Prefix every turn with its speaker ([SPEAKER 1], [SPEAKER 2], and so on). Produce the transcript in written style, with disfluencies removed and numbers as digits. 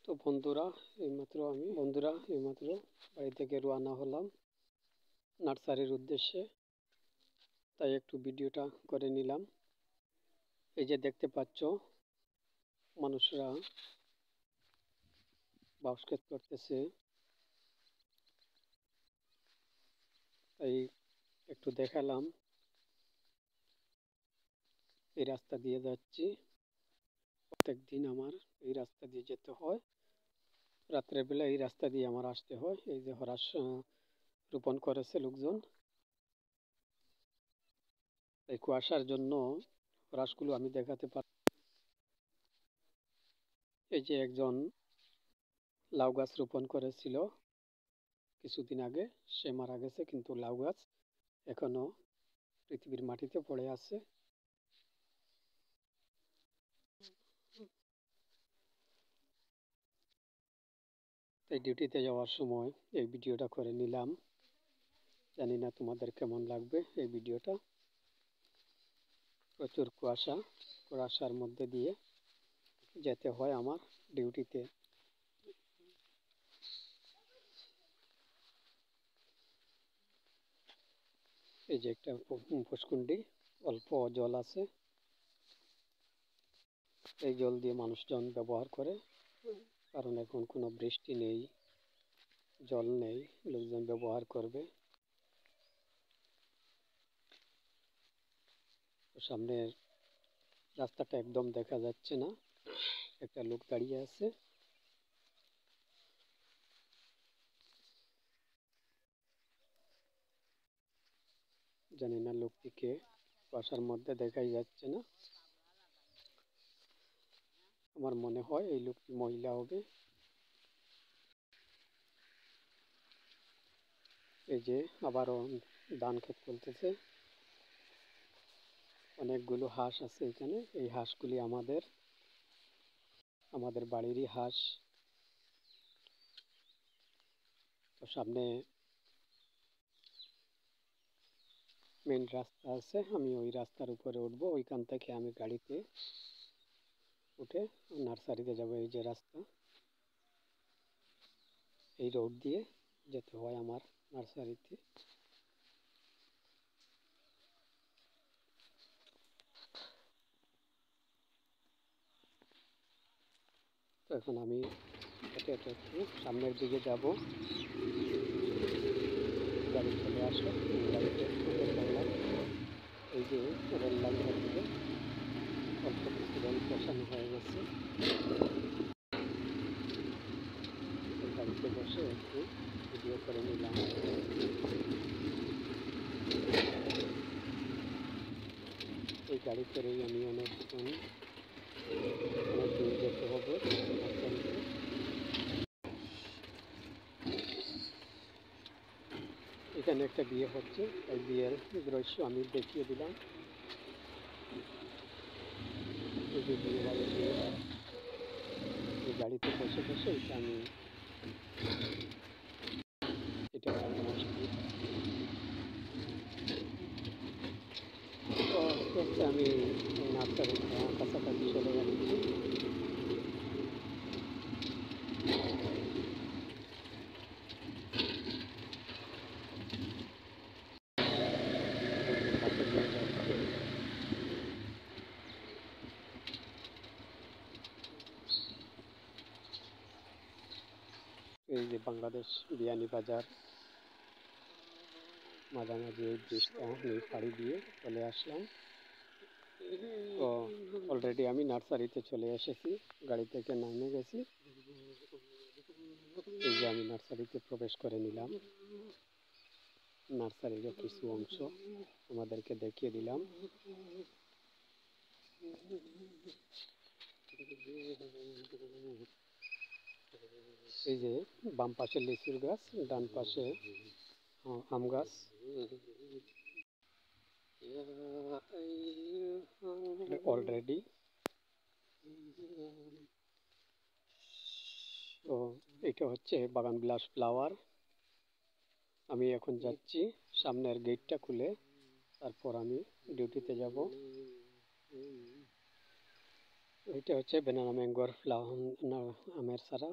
[SPEAKER 1] তো বন্ধুরা এইমাত্র বাড়ি থেকে রওনা হলাম নার্সারির উদ্দেশ্যে। তাই একটু ভিডিওটা করে নিলাম। এই যে দেখতে পাচ্ছ মানুষরা বাউসকাজ করতেছে, তাই একটু দেখালাম। এই রাস্তা দিয়ে যাচ্ছি, প্রত্যেক দিন আমার এই রাস্তা দিয়ে যেতে হয়। রাত্রের বেলা এই রাস্তা দিয়ে আমার আসতে হয়। এই যে হরাস রোপণ করেছে লোকজন, এই কুয়াশার জন্য হরাসগুলো আমি দেখাতে পারি। এই যে একজন লাউ গাছ রোপণ করেছিল কিছুদিন আগে, সে মারা গেছে, কিন্তু লাউ গাছ এখনো পৃথিবীর মাটিতে পড়ে আছে। তাই ডিউটিতে যাওয়ার সময় এই ভিডিওটা করে নিলাম। জানি না তোমাদের কেমন লাগবে এই ভিডিওটা। প্রচুর কুয়াশার মধ্যে দিয়ে যেতে হয় আমার ডিউটিতে। এই যে একটা পুষ্কুণ্ডি, অল্প জল আছে, এই জল দিয়ে মানুষজন ব্যবহার করে, কারণ এখন কোনো বৃষ্টি নেই, জল নেই, লোকজন ব্যবহার করবে। সামনের রাস্তাটা একদম দেখা যাচ্ছে না, একটা লোক দাঁড়িয়ে আছে। জানি না লোকটিকে, কুয়াশার মধ্যে দেখাই যাচ্ছে না। আমার মনে হয় এই লোকটি মহিলা হবে। এই যে আবারও ধান ক্ষেত চলতেছে, অনেকগুলো হাঁস আছে এখানে। এই হাঁসগুলি আমাদের বাড়িরই হাঁস। তো সামনে মেন রাস্তা আছে, আমি ওই রাস্তার উপরে উঠবো। ওইখান থেকে আমি গাড়িতে উঠে নার্সারিতে যাব। এই যে রাস্তা, এই রোড দিয়ে যেতে হয় আমার নার্সারিতে। তো এখন আমি হেঁটে হেঁটে একটু সামনের দিকে যাব। গাড়ি চলে আসলো, গাড়িতে উঠে পড়লাম। এই যে রেল লাইনের দিকে অল্প কিছু রেল বসানো হয়ে গেছে। গাড়িতে বসে একটু ভিডিও করে নিলাম। এই গাড়ি করেই আমি অনেক দূর যেতে হবে নার্সারিতে। এখানে একটা বিয়ে হচ্ছে, এই বিয়ের দৃশ্য আমি দেখিয়ে দিলাম। এই যে বিয়ে বাড়ি, এই গাড়িতে বসে বসে এটা মসজিদ। তো আস্তে আস্তে আমি নার্সারির কাছাকাছি চলে যাচ্ছি। এই যে বাংলাদেশ বিয়ানীবাজার, মাঝামাঝি এই ব্রিজটা আমি পাড়ি দিয়ে চলে আসলাম। তো অলরেডি আমি নার্সারিতে চলে এসেছি, গাড়ি থেকে নামে গেছি। এই যে আমি নার্সারিতে প্রবেশ করে নিলাম। নার্সারিরও কিছু অংশ তোমাদেরকে দেখিয়ে দিলাম। এই যে বাম পাশে লিচুর গাছ, ডান পাশে আম গাছ। অলরেডি তো এটা হচ্ছে বাগান বিলাস ফ্লাওয়ার। আমি এখন যাচ্ছি, সামনের গেটটা খুলে তারপর আমি ডিউটিতে যাব। ওইটা হচ্ছে ব্যানানা ম্যাঙ্গোর আমের চারা।